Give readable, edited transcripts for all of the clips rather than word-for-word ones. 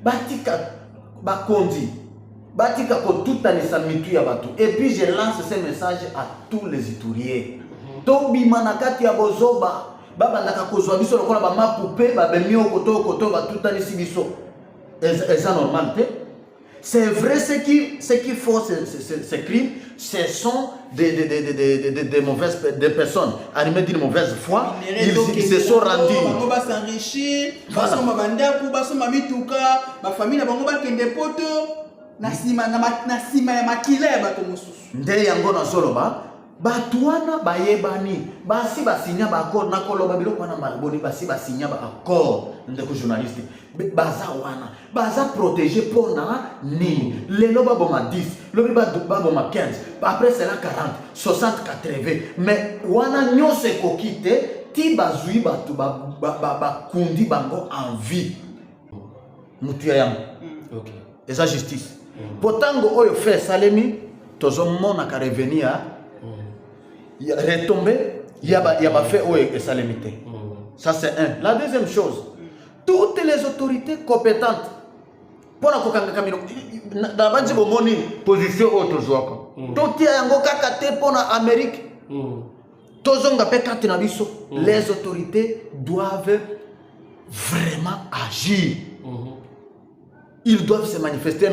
batika bakondi batika ko tout anisa mitu ya bato. Et puis je lance ce message à tous les Ituriens. Tobi manakati ya bozoba baba ndaka kozwa biso lokola ba mapupe ba bemio koto ba tout anisi biso. Est ça normal? C'est vrai, ce qui font ces crimes, ce sont des mauvaises personnes animées d'une mauvaise foi. Ils se sont rendus. Batuana bayebani basi basinya ba accord nakoloba biloko na malboni basi basinya ba accord ndeko journaliste baza wana baza protéger pona ni lelo baboma 10 lobi baboma 15 après cela 40 60 80 mais wana nyose kokite ti bazui batu ba kundi bango en vie mutu ya OK eza justice potango oyo fait salemi tozo mona ka revenir retomber, il y a fait et ça limité. Ça c'est un. La deuxième chose, toutes les autorités compétentes pour la kokanga kamino dans banzi bomoni position autre zoaka. Tout ya yango kakate pour la Amérique. Tozonga pe katina biso. Les autorités doivent vraiment agir. Ils doivent se manifester.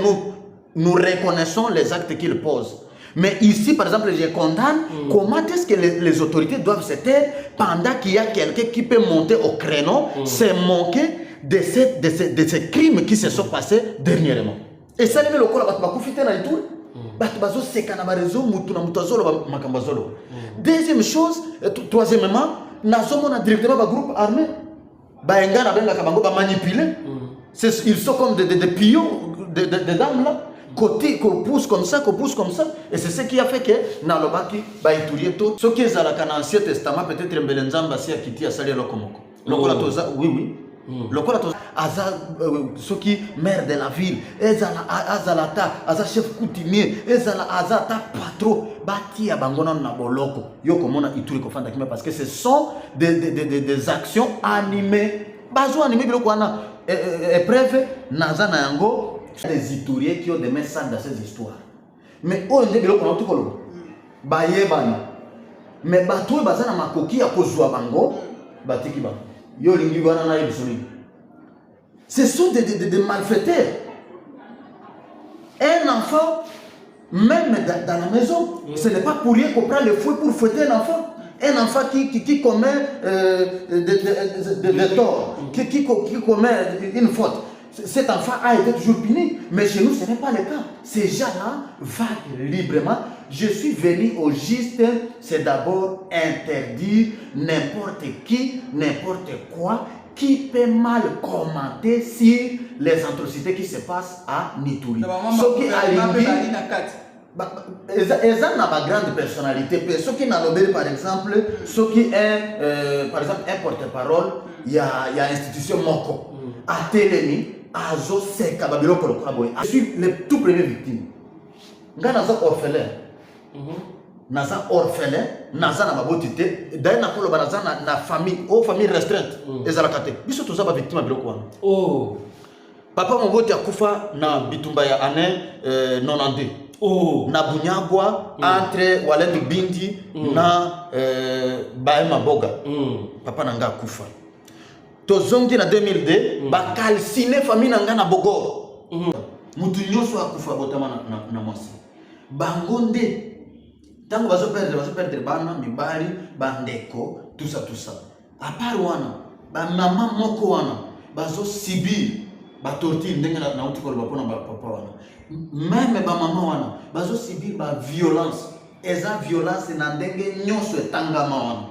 Nous reconnaissons les actes qu'ils posent. Mais ici, par exemple, je condamne comment est-ce que les autorités doivent se taire pendant qu'il y a quelqu'un qui peut monter au créneau, se moquer de ces crimes qui se sont passés dernièrement. Et ça, le col va profiter dans tout. Deuxième chose, troisièmement, nous sommes directement un groupe armé. Ils sont comme des pions, des dames là. Côté qu'on pousse comme ça, et c'est ce qui a fait que Nalobaki va étudier tout. Ce qui est dans l'Ancien Testament, peut-être Mbelenzamba si a quitté à Salia Lokomoko. Lokolatoza, oui. Lokolatoza, Aza, ce qui maire de la ville, Ezala Azalata, Aza chef coutumier, Ezala Azata patron, Bati à Bangona Naboloko, Yokomona Ituri Kofanda Kime, parce que ce sont des actions animées. Bazo animé, Bilokwana, épreuve, Nazana Yango. Les Ituriens qui ont des messages dans ces histoires. Mais on est bien qu'on a tout colon. Bayebana. Mais bateau bazana makoki à kozwa bango. Batiki ba. Yo lingi wana na yebisoni. Ce sont des malfaiteurs. Un enfant, même dans la maison, ce n'est pas pour rien qu'on prend le fouet pour fouetter un enfant. Un enfant qui commet des torts, qui commet une faute. Cet enfant a été toujours puni, mais chez nous ce n'est pas le cas. Ces gens-là vaguent librement. Je suis venu au juste, c'est d'abord interdire n'importe qui, n'importe quoi, qui peut mal commenter sur les atrocités qui se passent à Nituri. Ce qui a ils ont une grande personnalité. Ceux qui n'ont par exemple, ceux qui est, par exemple, un porte-parole, il y a l'institution Moko, à Télémi. Je suis le tout premier victime. Je suis orphelin. Je suis orphelin. Je suis na famille, famille restreinte. Je suis victime. Oh. Papa Moboti a kufa na bitumba ya année 92. Oh. Na Bunyagwa entre Walendu Bindi na Baema Boga. Papa nanga kufa. Tozongi na 2002 ba calciner famille nanga na Bogor. Mutu nyoso akufa botama na mwasi. Bangonde tango bazo perdre bana mibali bandeko tout ça. À part wana ba maman moko wana bazo sibir ba torture ndenge na utikolo bapona ba papa wana. Même ba maman wana bazo sibir ba violence. Eza violence na ndenge nyoso etangama wana.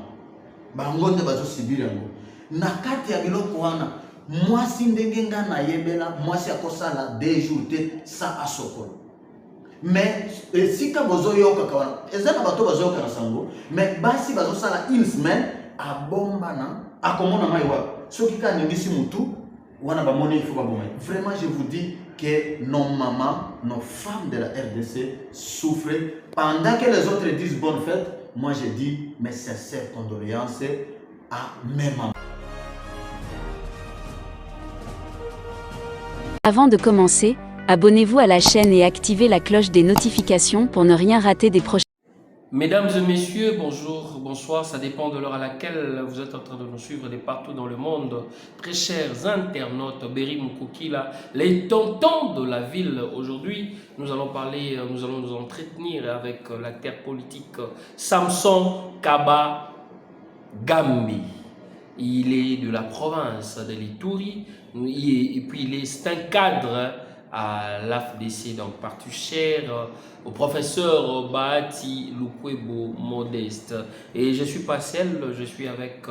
Bangonde bazo sibir yango. Nakati ya biloko wana mwasi ndenge nga na yebela mwasi akosala 2 jours te sa asokolo. Mais si ka bozo yoka kawana ezana bato bazo yoka na sango mais basi bazo sala une semaine a bomba na akomona mai wa soki ka ndisi mutu wana ba moni faut ba bomba. Vraiment je vous dis que nos mamans, nos femmes de la RDC souffrent pendant que les autres disent bonne fête. Moi je dis mes sincères condoléances à mes mamans. Avant de commencer, abonnez-vous à la chaîne et activez la cloche des notifications pour ne rien rater des prochaines. Mesdames et messieurs, bonjour, bonsoir, ça dépend de l'heure à laquelle vous êtes en train de nous suivre de partout dans le monde. Très chers internautes, Berry Mukokila, les tontons de la ville. Aujourd'hui, nous allons nous entretenir avec l'acteur politique Samson Kaba Gambi. Il est de la province de l'Ituri et puis c'est un cadre à l'AFDC, donc parti cher au professeur Bahati Lukwebo Modeste. Et je suis pas seul, je suis avec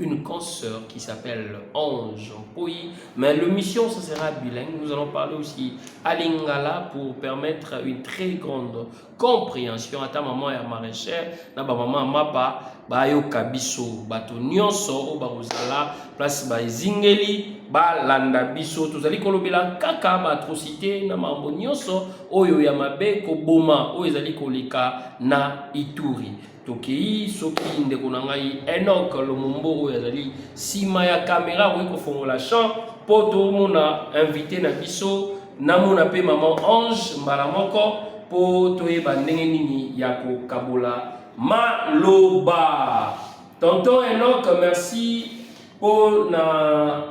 une consoeur qui s'appelle Ange Poyi. Mais l'émission, ce sera bilingue. Nous allons parler aussi à Lingala pour permettre une très grande compréhension à ta maman et à maraîchère. Na ba maman mapa ba yo kabiso bato nyonso o ba kozala place ba zingeli ba landa biso tozali kolobela kaka ba atrocité na mambo nyonso oyo ya mabe ko boma oyo ezali koleka na Ituri. Tokei soki ndeko na ngai Enoch Lomombo oyo ezali sima ya caméra oyo kofongola champ poto mona invité na biso namona pe maman Ange mbala moko po toyeba ndenge nini ya kokabola maloba. Tonton Enoch, merci pour na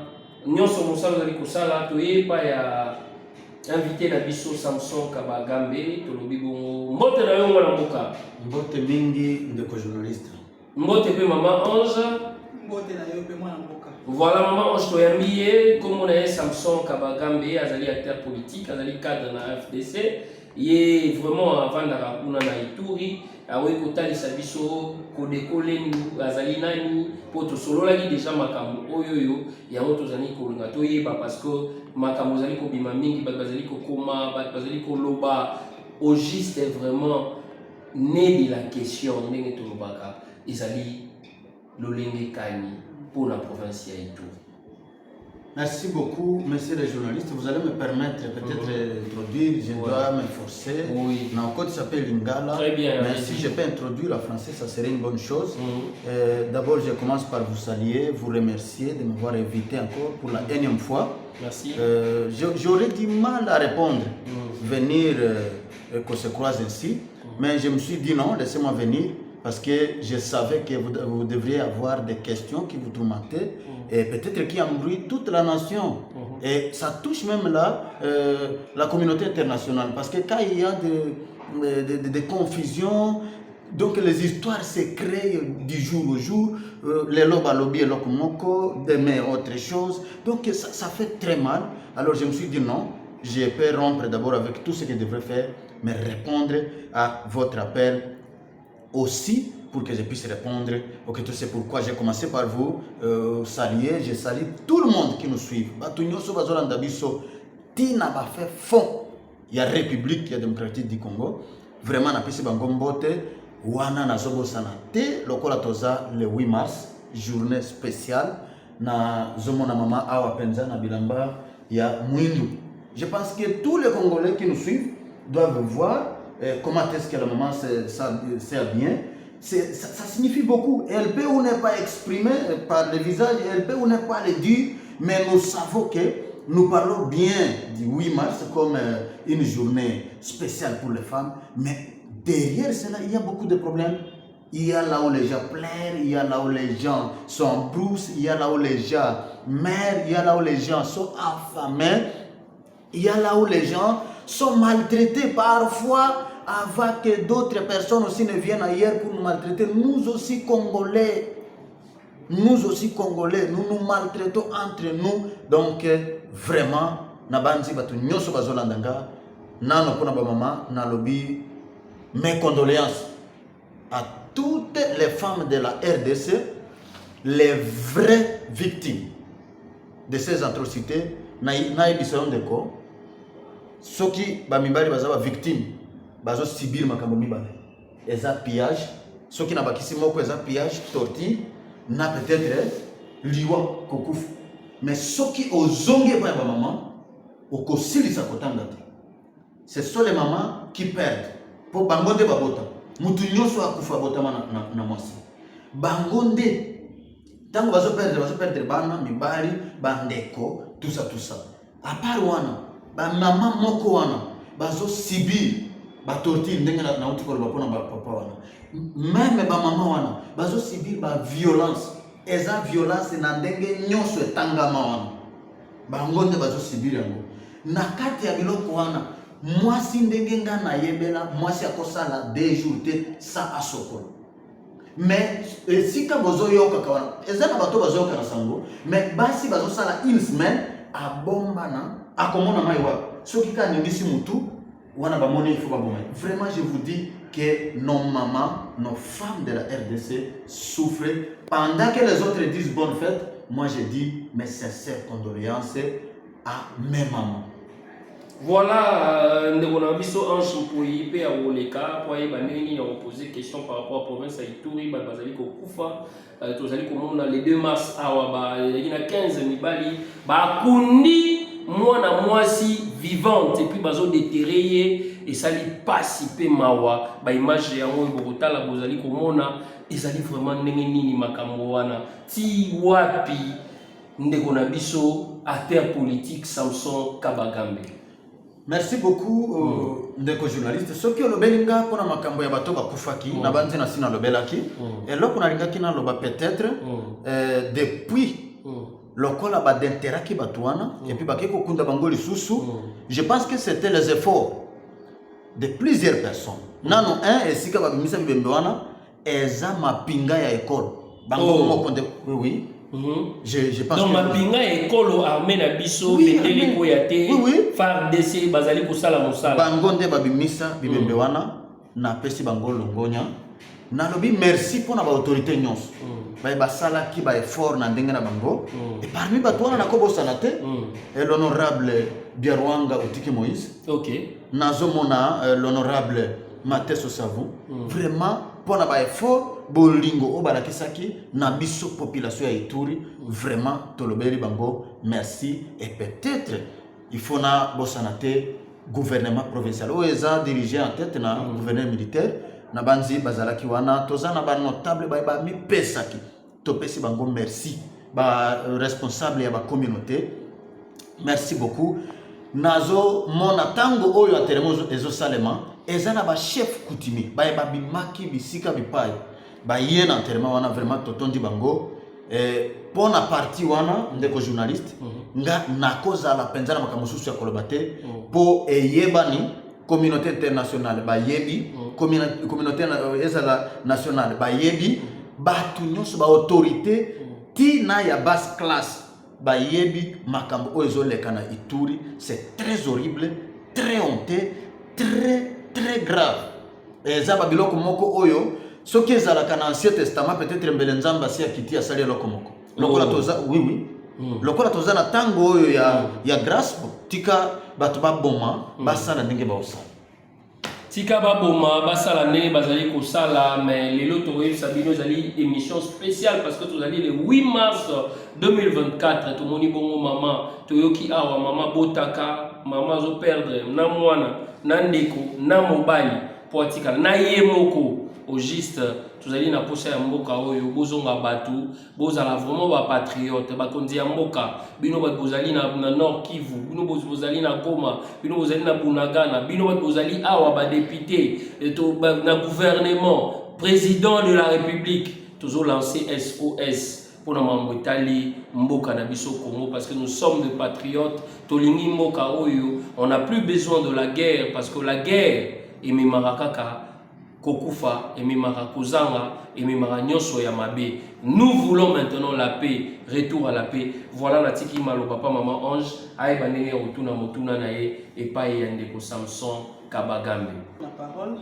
nyonso mosala ozali kosala toyeba ya invité na biso Samson Kaba Gambi tolobi bongo mbote na yo na mboka. Mbote mingi ndeko journaliste. Mbote pe maman Ange. Mbote na yo pe mwana mboka. Voilà maman Ange toyambi ye comme on a Samson Kaba Gambi azali acteur politique, azali cadre na FDC. Il est vraiment avant de kuna na Ituri awe kotalisa biso kodekole ni azali nani po to solola ki déjà makambo oyoyo ya moto zani kolinga toyeba parce que makambo zali ko bima mingi bazali ko koma bazali ko loba au juste vraiment né de la question ndenge to lobaka ezali lolenge kani pour la province ya Ituri. Merci beaucoup, messieurs les journalistes. Vous allez me permettre peut-être d'introduire, je dois m'efforcer. Oui. Dans le code s'appelle Lingala. Très bien. Mais si je peux introduire le français, ça serait une bonne chose. D'abord, je commence par vous saluer, vous remercier de m'avoir invité encore pour la énième fois. Merci. J'aurais du mal à répondre, venir qu'on se croise ainsi. Mais je me suis dit non, laissez-moi venir. Parce que je savais que vous devriez avoir des questions qui vous tourmentaient et peut-être qui embrouillent toute la nation. Et ça touche même là la communauté internationale. Parce que quand il y a des confusions, donc les histoires se créent du jour au jour. Les lobes lobby et lokomoko, demain autre chose. Donc ça fait très mal. Alors je me suis dit non, je peux rompre d'abord avec tout ce que je devrais faire, mais répondre à votre appel aussi pour que je puisse répondre. Ok, c'est pourquoi j'ai commencé par vous saluer. Je salue tout le monde qui nous suit. Tina ba fait fond. Il y a République, il y a Démocratique du Congo. Vraiment, na pisi bangombote. Wana na zobo sanate. Lokola toza le 8 mars, journée spéciale. Na zomo na mama awa penza na bilamba ya mwindu. Je pense que tous les Congolais qui nous suivent doivent voir comment est-ce que la maman sert bien. Ça signifie beaucoup. Elle peut ou n'est pas exprimée par le visage, elle peut ou n'est pas le dire, mais nous savons que nous parlons bien du 8 mars comme une journée spéciale pour les femmes, mais derrière cela, il y a beaucoup de problèmes. Il y a là où les gens pleurent, il y a là où les gens sont en brousse, il y a là où les gens meurent, il y a là où les gens sont affamés, il y a là où les gens sont maltraités parfois avant que d'autres personnes aussi ne viennent ailleurs pour nous maltraiter. Nous aussi Congolais, nous nous maltraitons entre nous. Donc vraiment, nabanzi batu nyoso bazolandanga, nano pona ba mama na lobby mes condoléances à toutes les femmes de la RDC, les vraies victimes de ces atrocités. Na ibisayon de ko soki ba mibali baza ba victime bazo subir makambo mibale eza pillage soki na bakisi moko eza pillage torture na peut-être liwa kokufu mais soki ozonge ba maman okosilisa kotanga te. Ce sont les mamans qui perdent pour bangonde babota mutu nyoso akufa botama na mwasi bangonde tango bazo perdre bana mibali bandeko tout ça à part wana ba mama moko wana bazo subir ba torture ndenge na uti ko ba pona ba papa wana même ba mama wana bazo subir ba violence eza violence na ndenge nyonso etangama wana bango nde bazo subir yango na kati ya biloko wana mwasi ndenge nga na yebela mwasi akosala 2 jours te sa asokolo mais esika bozo yoka kawana eza na bato bazo yoka na sango mais basi bazo sala une semaine abombana akomona mai wa soki ka ningisi mutu wana bamoni il faut baboma. Vraiment je vous dis que nos mamans, nos femmes de la RDC souffrent pendant que les autres disent bonne fête. Moi je dis mes sincères condoléances à mes mamans. Voilà, nous avons visto Ange Mpoyi pe Awoleka pour y poser question par rapport à la province à Ituri, bazali ko kufa, tozali komona le 2 mars awa il y a 15 mibali ba kundi mwana mwasi vivante et puis bazo déterrer et ça li participer mawa ba image ya ngo bokotala bozali komona ezali vraiment ndenge nini makambo wana ti wapi ndeko na biso acteur politique Samson Kabagambe. Merci beaucoup, ndeko journaliste. Ce qui est le belinga pour la makambo ya bato bakufaki, na banzi na sina le belaki. Et là qu'on a ringa qui na loba peut-être depuis le col ba d'intérêt qui batouana et puis bakeko kunda bango lisusu. Je pense que c'était les efforts de plusieurs personnes. Nano un et sika ba bimisa bibembewana eza mapinga ya école. Bango mo konde oui. Je pense donc mapinga ekolo armée na biso beteli ko yate FARDC bazali ko sala mosala bango nde babimisa bibembe wana na pesi bango longonya na lobi merci pour na ba autorité nyonso ba sala ki ba effort na ndenge na bango et parmi bato wana na ko bosana te et l'honorable Biarwanga Utiki Moïse nazomona l'honorable Mateso Savon vraiment pour na ba effort bolingo o balakisaki na biso population ya Ituri vraiment tolobeli bango merci et peut-être il faut na bosanate gouvernement provincial o eza dirigé en tête na gouverneur militaire na banzi bazalaki wana tozana ba notable ba mi pesaki topesi bango merci ba responsable ya ba communauté merci beaucoup nazo mona tango oyo atelemo ezo salema ezana ba chef coutumier ba bimaki bisika bipai ba yena enterrement wana vraiment totondi bango pour na partie wana ndeko journaliste nga nakoza la penzana makamususu ya kolobate po eyebani communauté internationale ba yebi communauté nationale ba yebi batu nyonso ba autorité tina ya basse classe ba yebi makambo ozo leka na Ituri. C'est très horrible, très honteux, très grave. Eza ba biloko moko oyo ce qui est dans l'Ancien Testament, peut-être Mbelenzamba si a quitté à Salia Lokomoko. Lokola toza, oui. Lokola toza na tango ya grâce, tika batuba boma, basala ndenge ba osala. Tika ba boma, basala ndenge bazali ko sala, mais les lotoyes sabino zali émission spéciale parce que tu allez le 8 mars 2024, tout moni bongo maman, toyoki awa mama botaka, mama zo perdre na mwana, na ndeko, na mobali, po tika na yemoko. Au juste, tu allez na posa ya mboka oyo bozonga batu bozala vraiment ba patriote ba konzi ya mboka bino ba bozali na Nord Kivu bino bozali na Goma bino bozali na Bunagana bino ba bozali awa ba député to na gouvernement président de la République tozo lancer SOS pour na mambo Italie mboka na biso Congo parce que nous sommes des patriotes tolingi mboka oyo on n'a plus besoin de la guerre parce que la guerre et mimarakaka Kokufa et Mimara Kozanga et Mimara Nyoso Yamabe. Nous voulons maintenant la paix, retour à la paix. Voilà la tiki malo papa maman Ange, aïe banene rotuna motuna nae et pas yande ko Samson Kabagambe. La parole,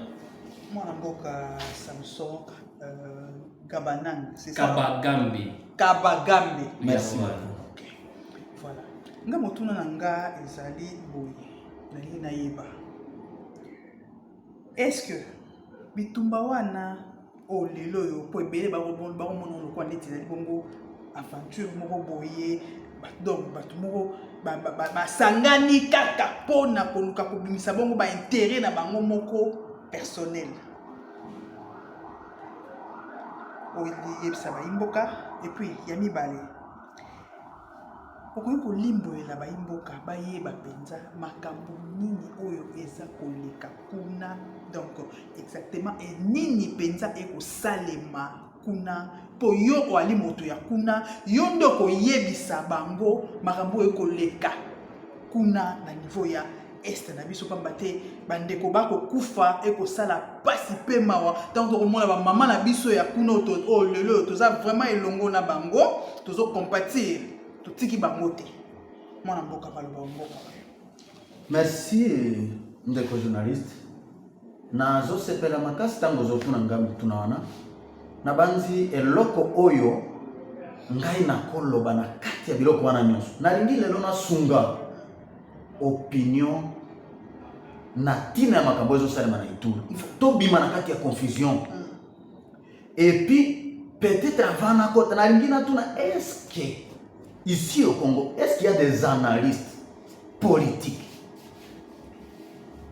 moi namboka Samson Gabanang, c'est ça. Kabagambe. Kabagambe. Merci. Okay. Voilà. Nga motuna nanga ezali boye. Nali nayeba. Est-ce que bitumba wana o lelo yo po ebele ba mona lokwa ndeti na bongo aventure moko boye donc batu moko basangani kaka pona koluka kobimisa bongo ba intérêt na bango moko personnel o yebisa ba imboka et puis ya mibale okoki kolimbolela baimboka bayeba penza makambo nini oyo eza koleka kuna, donc exactement nini penza ekosalema kuna po yo oali moto ya kuna, yo ndo koyebisa bango makambo oyo koleka kuna na niveau ya este na biso pamba te bandeko bakokufa ekosala pasi pe mawa ntango tokomona bamama na biso ya kuna oyo lelo toza vraiment elongo na bango tozocompatir totiki bango te mwana mboka baloba mboka. Merci ndeko journaliste. Nazosepela makasi ntango ozotuna ngambi tuna wana na banzi eloko oyo ngai nakoloba na kati ya biloko wana nyonso nalingi lelo nasunga opinion na tina ya makambo ezosalema na Ituri. Il faut tobima na kati ya confusion. Et puis peut-être avant nakota nalingi natuna est-ce que ici au Congo, est-ce qu'il y a des analystes politiques?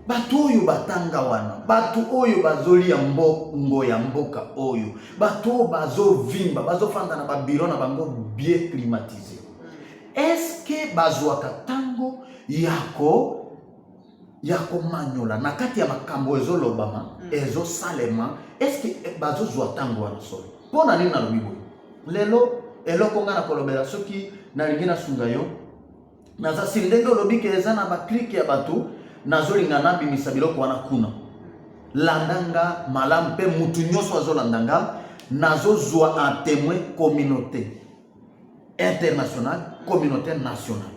Batu oyo batanga wana, batu oyo bazoli ya mbongo ya mboka oyo, batu oyo bazovimba, bazofanda na babiro na bango bien climatisé. Est-ce que bazwaka tango yako manyola na kati ya makambo ezolobama, ezosalema, est-ce que bazozwa tango wana solo? Pona nini nalobi boye? Lelo eloko nga na kolobela soki nalingi nasunga yo naza sindenge olobi ke eza na baklike ya batu nazolinga nabimisa biloko wana kuna landanga malamu mpe mutu nyonso azolandanga nazozwa un témoin communauté internationale communauté nationale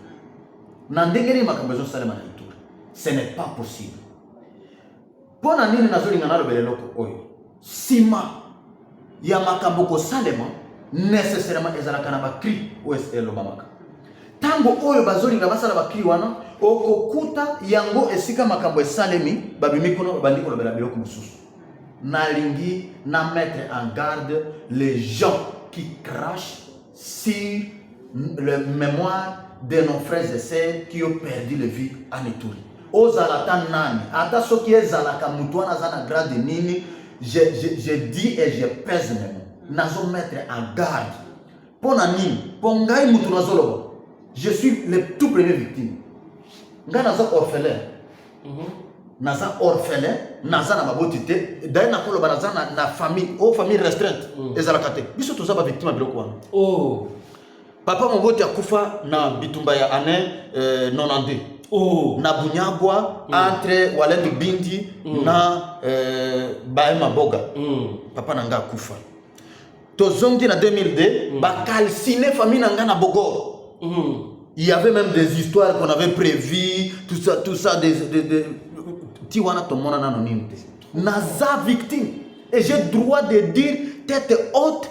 na ndenge nini makambo ezosalema na Ituri. Ce n'est pas possible. Pona nini nazolinga nalobela eloko oyo sima ya makambo kosalema nécessairement ezalaka na bakri oyo elobamaka tango oyo bazolinga basala bakri wana okokuta yango esika makambo esalemi babimi kono bandi kolobela biloko mosusu. Nalingi na mettre en garde les gens qui crachent sur le mémoire de nos frères et sœurs qui ont perdu la vie en Ituri. Ozalata nani ata soki ezalaka mutu wana za na grade nini, je dis et je pèse mes mots. Nazo mettre en garde. Pona nini? Pongai mutu nazoloba. Je suis le tout premier victime. Nga naza orphelin. Naza orphelin, naza na baboti te. D'ailleurs nakoloba naza na famille, famille restreinte. Ezalaka te. Biso toza ba victime biloko wana. Oh. Papa moboti akufa na bitumba ya année 92. Oh. Na Bunyagwa entre Walendu Bindi na Baema Boga. Papa nanga akufa. Tozongi na 2002, ba calciné famille nanga na Bogor. Il y avait même des histoires qu'on avait prévues, tout ça, Tiwana tomona na anonyme. Naza victime. Et j'ai droit de dire tête haute,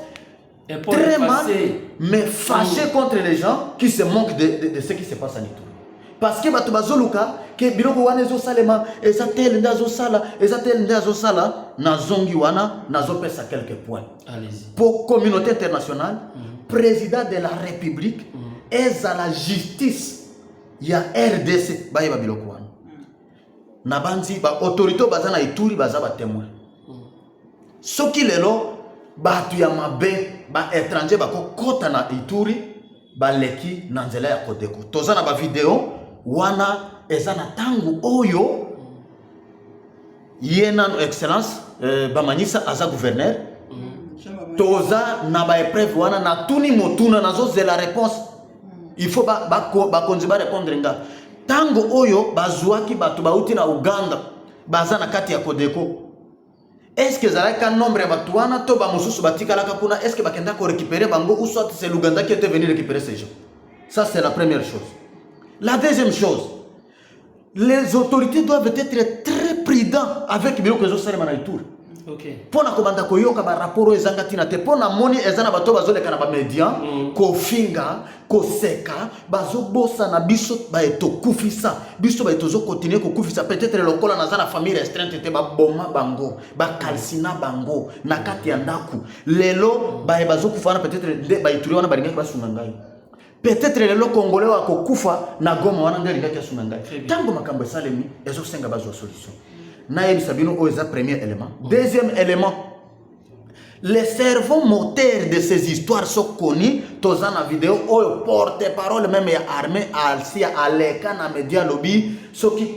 très mal, mais fâché contre les gens qui se moquent de ce qui se passe en Ituri. Parce que batu bazoluka ke biloko wana ezosalema ezatel ndazo sala ezatel ndazo sala nazongi wana nazopesa quelques points. Allez-y. Pour communauté internationale, président de la République est à la justice. Il y a RDC baye ba biloko wana. Na banzi ba autorité bazana Ituri baza ba témoin. Soki lelo batu ya mabe ba étranger ba kokota na Ituri ba leki na nzela ya Kodeko. Tozana ba video wana ezana tangu oyo yena excellence bamanyisa aza gouverneur toza na ba épreuve wana na tuni motuna nazo zela réponse il faut ba konzi ba répondre nga tango oyo bazwaki batu bauti na Uganda baza na kati ya Kodeko. Est-ce que zalaka nombre ya batu wana to ba mususu batikalaka kuna, est-ce que bakenda ko récupérer bango ou soit c'est l'Ouganda qui était venu récupérer ces gens? Ça c'est la première chose. La deuxième chose, les autorités doivent être très prudents avec biloko ezosalema na Ituri. OK. Pona kobanda koyoka ba rapport ezanga tina te pona moni ezana bato bazoleka na ba media ko finga ko seka bazobosa na biso ba eto kufisa biso ba etozo continuer ko kufisa peut-être lokola na za na famille restreinte te ba boma bango ba kalsina bango na kati ya ndaku lelo ba bazokufa na peut-être ba Ituri wana balinga ba sunangai. Peut-être lelo congolais wa kokufa na Goma wana ngalinga ya sunangai. Tango makambo salemi ezo senga bazo solution. Na yebisa bino o eza premier élément. Deuxième élément, Les cerveaux moteurs de ces histoires sont connus. Tous en vidéo, oh, porte-parole même armé à l'écran à média lobby, ceux qui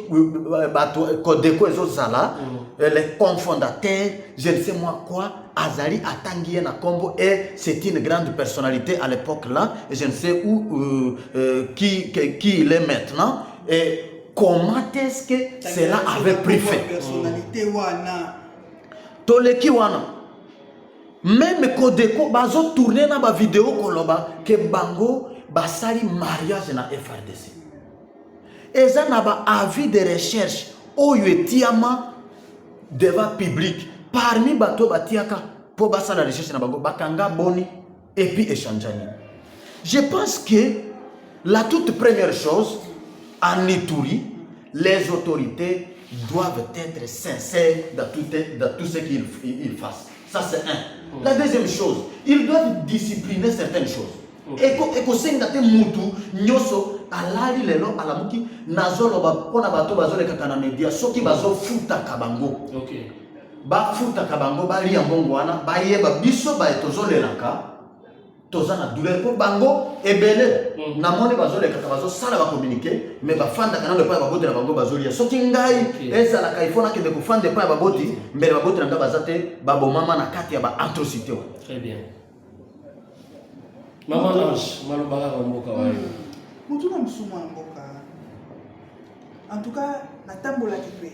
Kodeko et Zala, les confondateurs, je ne sais moi quoi, Azali Atanguie na Combo, et c'est une grande personnalité à l'époque là, et je ne sais où qui il est maintenant, et comment est-ce que cela avait pris fait. Personnalité wana. Toleki wana. Même Kodeko bazo tourner na ba vidéo koloba que bango basali mariage na FRDC. Eza na ba avis de recherche oyo etiama devant public parmi bato batiaka pour basala recherche na bango bakanga boni et puis échangeani. Je pense que la toute première chose en Ituri, les autorités doivent être sincères dans tout ce qu'ils fassent. Ça c'est un. La deuxième chose, ils doivent discipliner certaines choses. Et que c'est un mutu nyoso alali lelo alamuki nazolo ba pona bato bazole kakana media soki bazo futa kabango. OK. Ba futa kabango ba lia mbongo wana ba yeba biso ba etozolelaka tozana douleur pour bango ebele na moni bazole kaka bazo sala ba communiquer mais ba fanda kana le pa ba boti na bango bazolia soki ngai eza la kaifona ke de ko fande pa ba boti mbele ba boti na bazate ba bomama na kati ya ba atrocité. Très bien. Maman Ange, malobara mboka wayo. Mutu na musuma mboka. En tout cas, na tambola kipe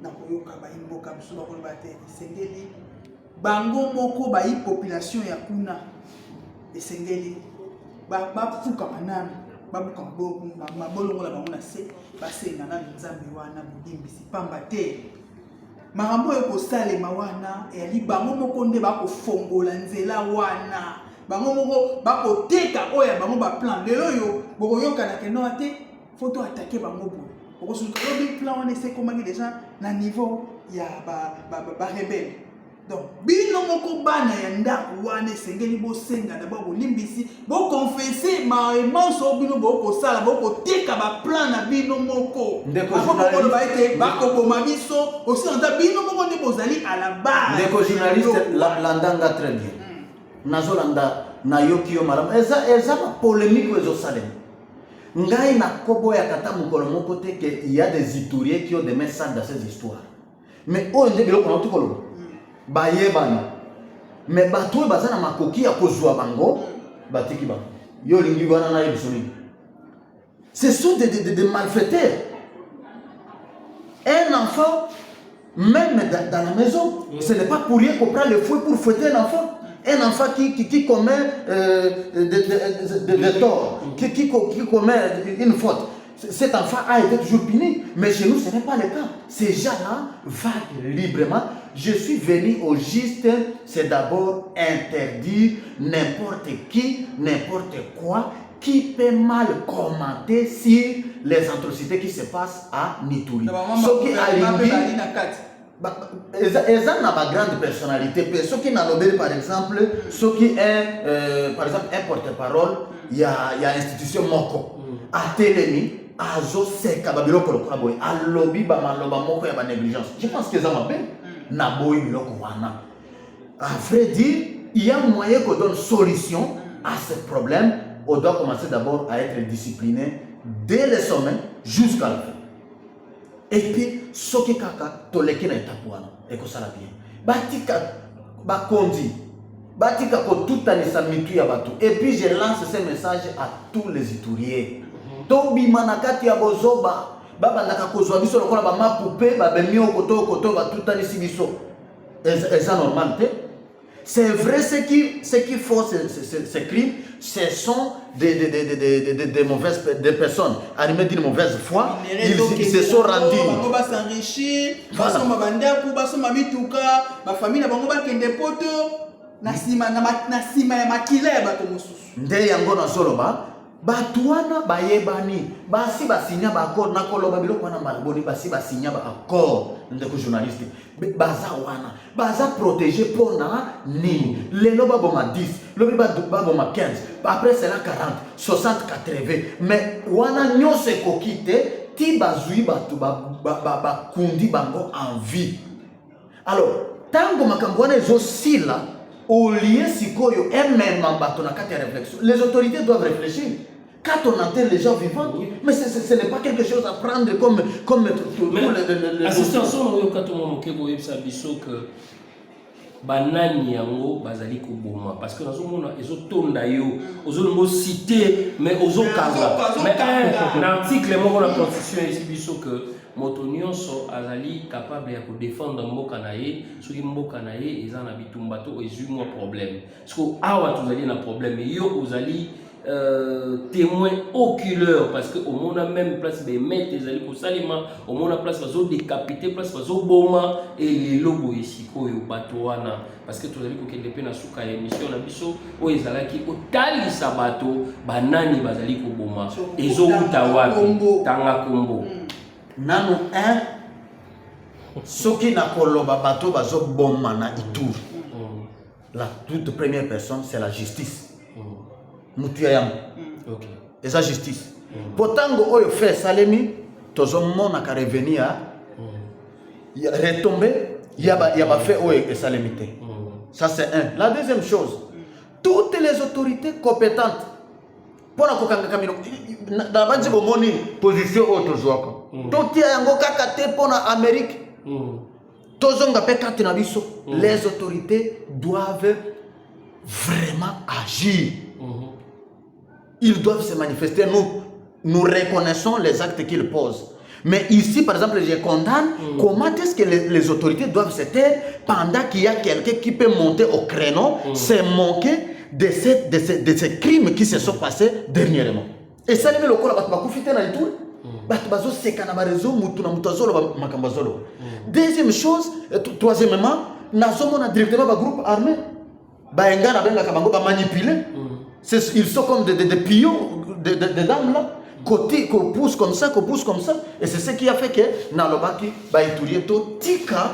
na koyoka ba mboka musuma ko bate sengeli bango moko ba population ya kuna esengeli ba fuka manana ba buka mabolongo la bango na se ba senga na nzambe wana budimbisi pamba te marambo yo kosalema wana eli bango moko nde ba kofongola nzela wana bango moko ba koteka oya bango ba plan lelo yo bokoyoka na keno ate photo attaquer bango bo bokosuka lobi plan wana c'est comment déjà na niveau ya ba rebelle. Donc, bino moko bana ya ndako wana esengeli bosenga d'abord bolimbisi bo confesser marément so bino bo ko sala bo ko teka ba plan na bino moko ndeko journaliste ba ete ba ko boma biso aussi on bino moko ne bozali à la base ndeko journaliste landanga très bien nazolanda na yokio malam eza ma polémique ezo salem ngai na kobo ya kata mukolo moko te que il y a des Ituriens qui ont des messages dans ces histoires mais on ndé biloko na tukolo bayebana mais bato bazana makoki ya kozwa bango batiki bango yo lingi wana na yebisoni. Ce sont des malfaiteurs. Un enfant même dans la maison, ce n'est pas pour rien qu'on prend le fouet pour fouetter un enfant. Un enfant qui commet des torts, qui commet une faute. Cet enfant a été toujours puni, mais chez nous ce n'est pas le cas. Ces gens-là vaguent librement. Je suis venu au juste, c'est d'abord interdire n'importe qui, n'importe quoi, qui peut mal commenter sur les atrocités qui se passent à Nituri. Ce qui a ils ont une grande personnalité. Ceux qui n'ont pas, par exemple, ceux qui est, par exemple, un porte-parole, il y a l'institution Moko, à Télémi. Azo seka babiloko lokola boy alobi ba maloba moko ya ba négligence. Je pense que ça m'appelle na boy biloko wana. À vrai dire, il y a moyen qu'on donne solution à ce problème. On doit commencer d'abord à être discipliné dès le sommet jusqu'à la fin. Et puis soki kaka toleki na étape wana et que ça la bien. Batika ba kondi. Batika ko tout anisa mitu ya batu. Et puis je lance ce message à tous les Ituriens. Tobi manakati ya bozoba baba ndaka kozwa biso lokola ba mapoupé ba bemi okoto ba tutani sibiso ça normal. C'est vrai ce qui font ces crimes, ce sont des mauvaises des personnes animées d'une mauvaise foi. Ils se sont rendus. On va s'enrichir, parce qu'on va vendre, parce qu'on va mituka, ma famille na bango ba kende poto na sima ya makile ba to mosusu. Nde yango na soloba batuana bayebani basi basinya ba accord na koloba biloko wana malaboni basi basinya ba accord ndeko journaliste baza wana baza protéger pona ni lelo baboma 10 lobi baboma 15 après c'est la 40 60 80 mais wana nyose kokite ti bazui batu ba kundi bango en vie. Alors tango makambo wana ezosila au lieu sikoyo même bato na kati ya réflexion, les autorités doivent réfléchir. Quand on enterre les gens vivants, mais ce n'est pas quelque chose à prendre comme assistance quand on que banani yango bazali ko boma parce que nazomona ezotonda yo ozolongo cité mais ozokanga mais l'article moko na constitution ici biso que moto nyonso azali capable ya ko défendre mboka na ye soki mboka na ye eza na bitumba to ezui moi problème parce que awa tozali na problème yo ozali témoin oculaire parce que au monde a même place des maîtres des alliés au salima au monde a place bazo décapité place bazo boma et les lobos ici ko yo batoana parce que tous les ko kende pe na suka ya émission na biso o ezalaki o tali sabato banani bazali ko boma ezo utawapi tanga kombo nanu soki na koloba bato bazo boma na Ituri la toute première personne c'est la justice. Mutuyayam. Ok. Et sa justice. Potango oyo fait salemi, tozo mona ka revenir ya retomber, ya ba fait oyo salemité. Ça c'est un. La deuxième chose, toutes les autorités compétentes pour la kokanga kamino na banzi bomoni position oyo tozwaka. Toti yango kaka te pona Amérique. Tozonga pe kati na biso. Les autorités doivent vraiment agir. Ils doivent se manifester. Nous reconnaissons les actes qu'ils posent. Mais ici, par exemple, je condamne comment est-ce que les autorités doivent se taire pendant qu'il y a quelqu'un qui peut monter au créneau, se moquer de ces crimes qui se sont passés dernièrement. Et ça, le local va profiter dans le tour. Deuxième chose, troisièmement, nous avons directement un groupe armé. Ils sont comme des pions, des dames là, qu'on pousse comme ça, et c'est ce qui a fait que Nalobaki, Baïtourie, Tika,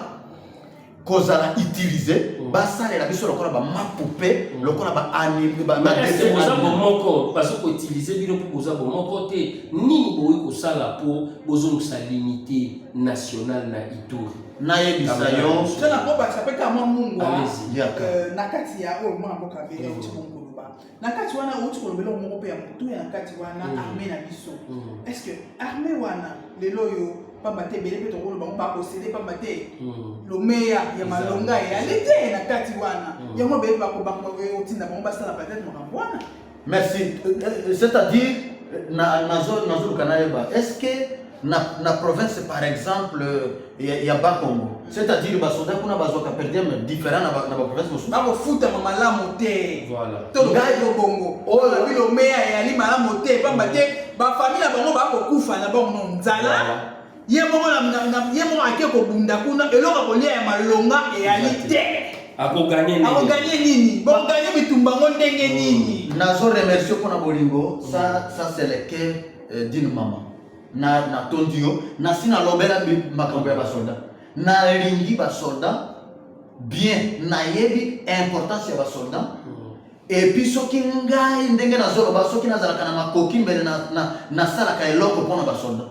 qu'on a utilisé, ça et la biso le corps ma poupée, le corps ba animé, c'est pour ça que parce qu'on utilise bino pour poser mon côté ni boy ko sala pour bozong sa limité nationale na Ituri. Naye bisayon, ça na ko ba ça peut kama mungu. Nakati ya o mwana boka bele mungu. Nakati wana uti kolobela moko pe ya mutu ya nakati wana armée na biso. Est-ce que armée wana lelo yo pamba te bele pe to kolo bango ba posséder pamba te lo meya ya malonga ya lete nakati wana. Yango bele ba ko ba ko otinda bango ba sala peut-être makambo wana. Merci. C'est-à-dire nazo lukanaeba. Est-ce que na province par exemple il y a bas Congo, c'est-à-dire basoda kuna bazoka perdre différent na province mosusu ba ko futa malamu te voilà to ngai bongo o la bilo meya ya li malamu te pamba te ba famille bango ba ko kufa na bango nzala ye bongo na ake ko bunda kuna eloko ko lia ya malonga e ya li te ako gagner nini bon gagner bitumba ngo ndenge nini nazo remercier pour na bolingo ça c'est le cœur d'une maman na tondio na sina lobela makambo ya basoldat na lingi basoldat bien na yebi importance ya basoldat et puis soki ngai ndenge na zolo basoki na zalaka na makoki mbele na sala ka eloko pona basoldat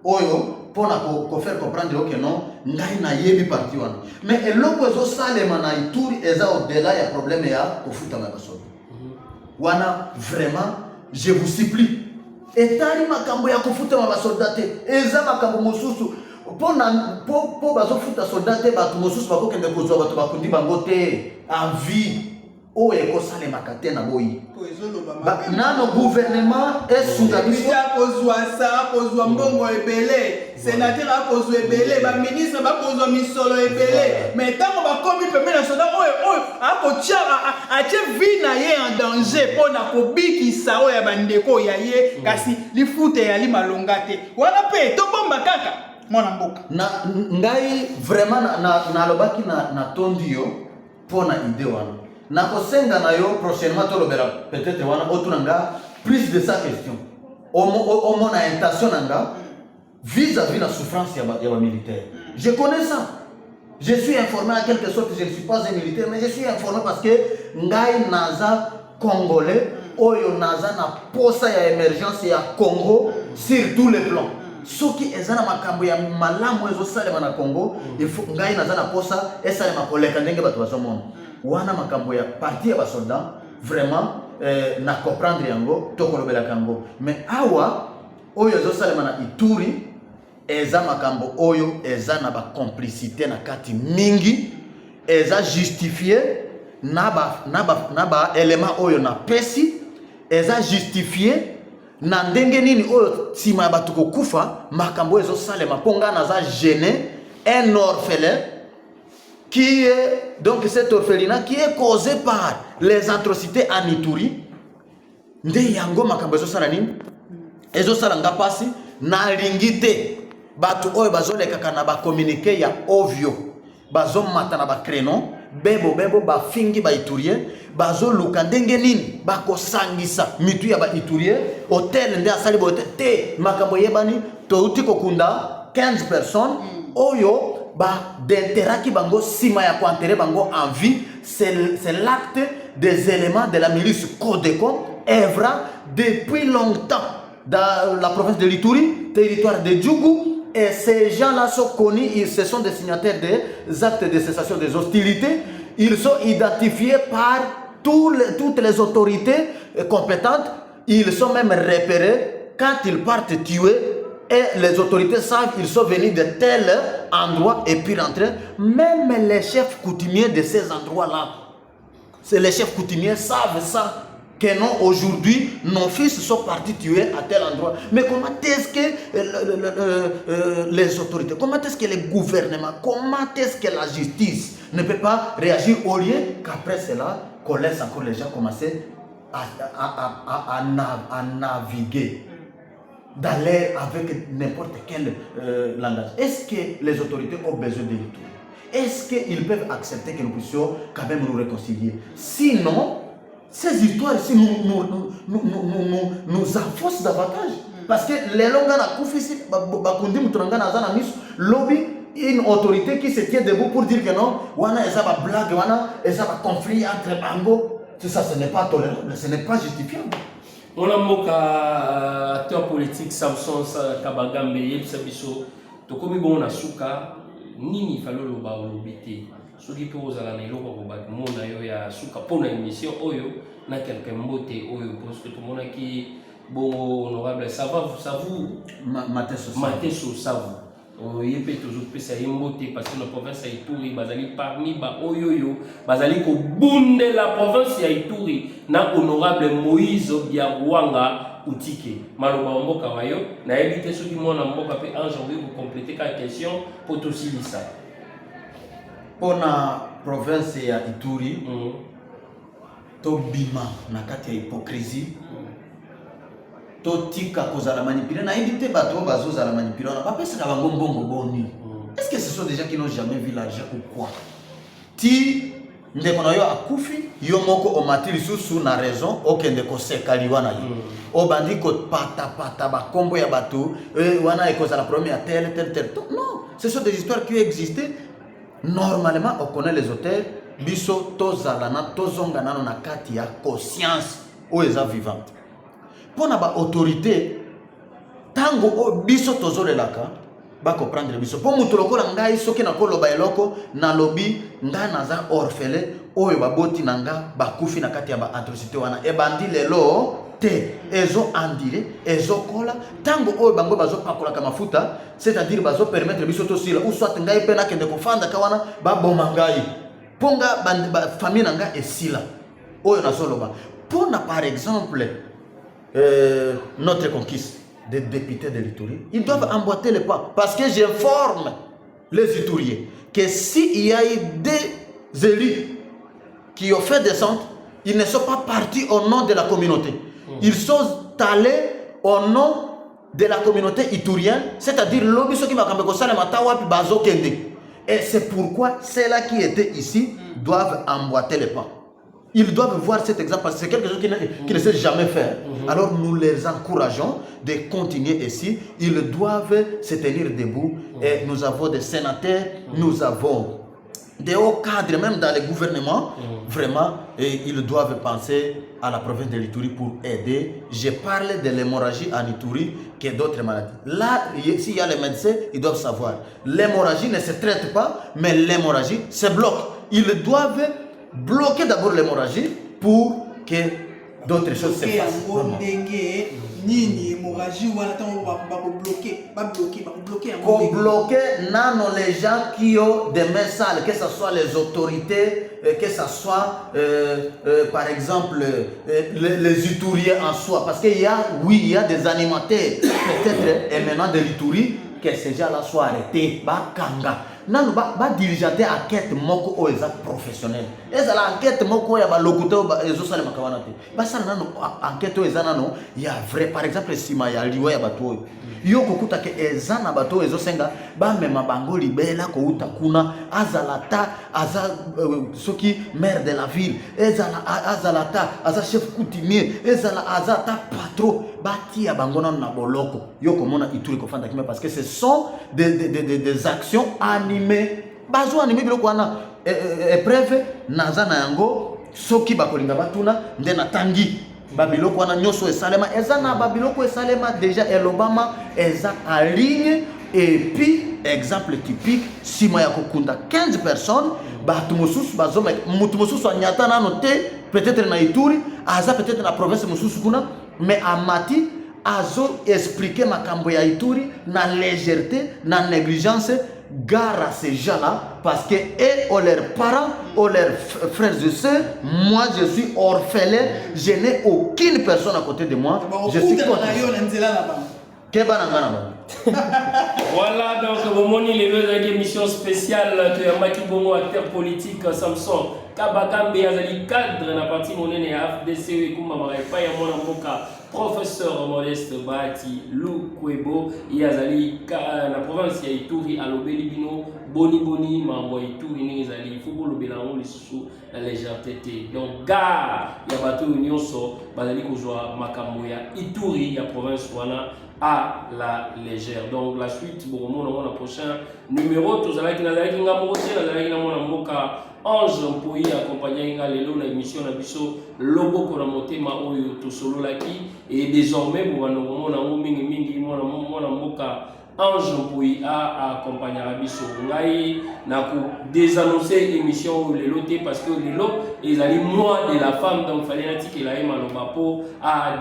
oyo pona ko faire comprendre que non ngai na yebi parti wana mais eloko ezo salema na Ituri eza au-delà ya problème ya kofuta na basoldat wana vraiment je vous supplie etali makambo ya kofuta ma basoldat eza makambo mosusu po bazofuta soldat te bato mosusu bakokende kozwa bato bakundi bango te en vie oyo ekosalemaka te na boyi nano gouvernement esunga biso akozwa mbongo ebele sénateur akozwa ebele baministre bakozwa misolo ebele mais ntango bakomi pembeni na soldat oyo akotia atie vie na ye en danger mpo na kobikisa oyo ya bandeko ya ye kasi lifuta yali malonga te wana mpe tobomba kaka mwana mboka ngai vraiment nalobaki na tondi yo mpo na ide wana nakosenga na yo prochainement tolobela peut-être wana otuna nga plus de sa question omona intention na nga vis-à-vis la souffrance ya ba militaire. Je connais ça. Je suis informé en quelque sorte, je ne suis pas un militaire, mais je suis informé parce que ngai naza congolais oyo naza na posa ya émergence ya Congo sur tous les plans. soki ezana makambo ya malamu ezosalema na Congo il faut ngai nazana posa esalema koleka ndenge bato bazomona wana makambo ya parti ya basoldat vraiment na comprendre yango tokolobela kango mais awa oyo ezosalema na Ituri eza makambo oyo eza na ba complicité na kati mingi eza justifié na ba élément oyo na pesi eza justifié na ndenge nini oyo sima batu kokufa makambo ezo salema ponga naza gêné un orphelin qui est donc cet orphelinat qui est causé par les atrocités en Ituri nde yango makambo ezo sala nini ezo sala nga pasi na lingite batu oyo bazoleka na ba communiquer ya ovio bazomata na ba créneau bebo ba fingi ba Iturien bazoluka ndenge nini bakosangisa mitu ya ba Iturien hotel nde asali bo te makambo yebani touti kokunda 15 personnes oyo ba d'interaki bango sima ya enterrer bango en vie c'est l'acte des éléments de la milice Codeco œuvra depuis longtemps dans la province de l'Ituri territoire de Djougou. Et ces gens-là sont connus, ils se sont des signataires des actes de cessation des hostilités. Ils sont identifiés par toutes les autorités compétentes. Ils sont même repérés quand ils partent tuer. Et les autorités savent qu'ils sont venus de tel endroit et puis rentrer. Même les chefs coutumiers de ces endroits-là, les chefs coutumiers savent ça. Que non, aujourd'hui, nos fils sont partis tuer à tel endroit. Mais comment est-ce que les autorités, comment est-ce que les gouvernements, comment est-ce que la justice ne peut pas réagir au lieu qu'après cela, qu'on laisse encore les gens commencer à naviguer, d'aller avec n'importe quel langage. Est-ce que les autorités ont besoin de retour? Est-ce qu'ils peuvent accepter que nous puissions quand même nous réconcilier? Sinon, ces histoires ici nous enfoncent davantage. Parce que les longues na koufisi bakundi muturanga na zana mis lobby une autorité qui se tient debout pour dire que non, wana eza ba blague, wana eza ba conflit entre bango. Ça, ce n'est pas tolérable, ce n'est pas justifiable. On a moka acteur politique Samson Kabagambe Yebsabiso to komi bon na suka nini falolo ba olobité. Soki pe ozala na eloko kobaki mona yo ya suka pona émission oyo na quelqu'un mbote oyo parce que tout le monde qui bon honorable ça vous Mateso ça vous yepé toujours pe ça mbote parce que la province ya Ituri bazali parmi ba oyoyo bazali ko bunde la province ya Ituri na honorable Moïse Biarouanga Outike maloba mboka wayo na éviter soki mona mboka pe en janvier vous compléter la question pour tout ça. Pour la province ya Ituri, to bima na kati ya hypocrisie, to tika kozala manipulé na éviter bato bazo zala manipulé na ba pesa ka bango mbongo boni. Est-ce que ce sont des gens qui n'ont jamais vu l'argent ou quoi? Ti ndeko na yo akufi yo moko o matili susu na raison okende ko sekaliwa na yo. O bandi ko pata ba kombo ya bato wana ekozala première tel. Non, ce sont des histoires qui existent. Normalement, on connaît les auteurs. Biso tozalana tozongana na kati ya conscience o eza vivante. Pour na ba autorité tango o biso tozolelaka ba comprendre biso. Pour mutu lokola ngai soki na koloba eloko na lobi nga naza orphelin oyo baboti nanga bakufi na kati ya ba atrocité wana e bandi lelo te ezo andire ezo kola tango oyo bango bazo pakola ka mafuta c'est-à-dire bazo permettre biso to sila ou soit ngai pe na kende ko fanda ka wana ba bomba ngai ponga ba famille nanga esila oyo na soloba pona par exemple notre conquiste des députés de l'Ituri, ils doivent emboîter les pas parce que j'informe les Ituriens que s'il y a eu des élus qui ont fait descente, ils ne sont pas partis au nom de la communauté. Ils sont allés au nom de la communauté iturienne, c'est-à-dire l'obiso qui m'a kende. Et c'est pourquoi ceux-là qui étaient ici doivent emboîter les pas. Ils doivent voir cet exemple parce que c'est quelque chose qu'ils ne savent jamais faire. Alors nous les encourageons de continuer ici. Ils doivent se tenir debout. Et nous avons des sénateurs, nous avons des hauts cadres, même dans les gouvernements, vraiment, ils doivent penser à la province de l'Ituri pour aider. Je parle de l'hémorragie en Ituri que d'autres maladies. Là, s'il y a les médecins, ils doivent savoir. L'hémorragie ne se traite pas, mais l'hémorragie se bloque. Ils doivent bloquer d'abord l'hémorragie pour que d'autres choses se passent. Nini hémorragie ou attends va bloquer non les gens qui ont des mains sales, que ce soit les autorités, que ce soit par exemple les Itouriens en soi, parce qu'il y a il y a des animateurs peut-être émanant de l'Ituri que ces gens-là soient arrêtés ba kanga nanu ba dirigeante enquête moko o eza professionnel ezala enquête moko ya ba lokuto ba ezo sala makawana te ba sala nanu enquête o eza nanu ya vrai par exemple sima ya liwa ya bato yo kokuta ke eza na bato ezo senga ba mema bango libela ko uta kuna azalata aza soki maire de la ville ezala azalata aza chef coutumier ezala azata patron bati ya bango na boloko yo komona Ituri ko fanda kime parce que ce sont des actions animées bazo animé biloko wana épreuve naza na yango soki bakolinga batuna nde na tangi babiloko wana nyoso esalema eza na babiloko esalema déjà elobama eza en ligne et puis exemple typique sima ya kokunda 15 personnes batu mosusu bazoma mutu mosusu anyata nano te peut-être na Ituri aza peut-être na province mosusu kuna mais amati azo expliquer makambo ya Ituri na légèreté na négligence gare à ces gens-là parce que eux ont leurs parents, ont leurs frères et sœurs. Moi, je suis orphelin. Je n'ai aucune personne à côté de moi. Je suis voilà, donc, au moment où il y a une émission spéciale de Maki Bongo, acteur politique, Samson, Kabakambe, Azali, cadre, na partie monnaie, FDC, et Koumamara, et Paya Monamoka, professeur Modeste Bati, Lou Kwebo, et Azali, la province, il y a Ituri, Alobeli Bino, Boni, Mambo, Ituri, Nizali, Football, Belango, les sous, la légèreté. Donc, gare, il y a Bateau Union, Bazali Kojoa, Makamoya, Ituri, il y a province, Wana, à la légère. Donc la suite, bon, mon prochain numéro, tout ça là qui n'a pas Ange Mpoyi accompagné à l'élo la émission Nabiso Lobo qu'on a monté ma oyo to solo laki et désormais pour mon mingi mon moka Ange Mpoyi a accompagné Nabiso ngai na ko désannoncer l'émission l'élo parce que l'élo ils allaient moi de la femme donc fallait dire qu'il a eu malobapo a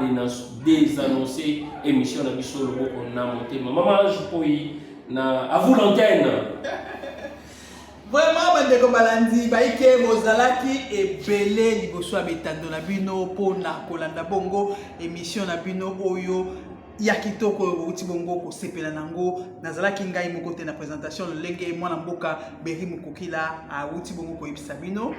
désannoncer émission Nabiso Lobo qu'on a monté maman Ange Mpoyi na à vous l'antenne. Vraiment, bandeko balandi baike bozalaki ebele liboso ya betando na bino pona kolanda bongo émission na bino oyo ya kitoko uti bongo ko sepela nango nazalaki ngai moko te na présentation lenge mwana mboka Beri Mukokila a uti bongo ko yebisa bino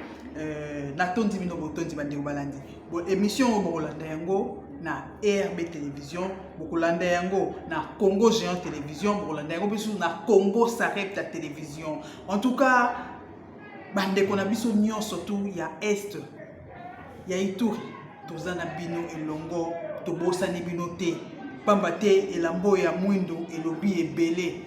na tondi bino botondi bandeko balandi bo émission oyo bolanda yango na RB télévision bokolanda yango na Congo Géant télévision bokolanda yango biso na Congo Sarepta télévision en tout cas bandeko na biso nyonso tout ya est ya Ituri tozana bino elongo tobosani bino te pamba te elambo ya mwindo elobi ebele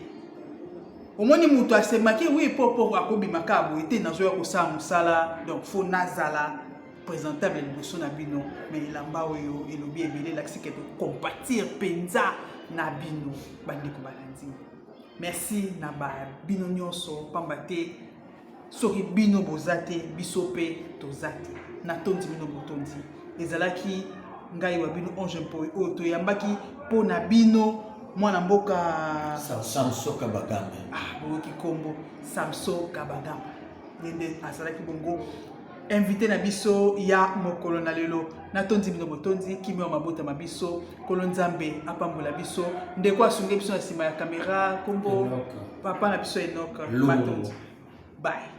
omoni mutu asemaki oui popo akobima kabo ete nazoya kosala mosala donc fo nazala présentable liboso na bino mais elamba oyo elobi ebele lakisi ke compatir penza na bino bandeko balandi merci na ba bino nyonso pamba te soki bino bozate biso pe tozate na tondi bino botondi ezalaki ngai wa bino Ange Mpoyi oyo toyambaki mpo na bino mwana mboka Samson Kabagambe boyoki kombo Samson Kabagambe nde azalaki bongo invité na biso ya mokolo na lelo na tondi bino botondi kimi wa mabota mabiso kolo nzambe apambola biso ndeko asunge biso na sima ya kamera kombo papa na biso Enoch matondi bye.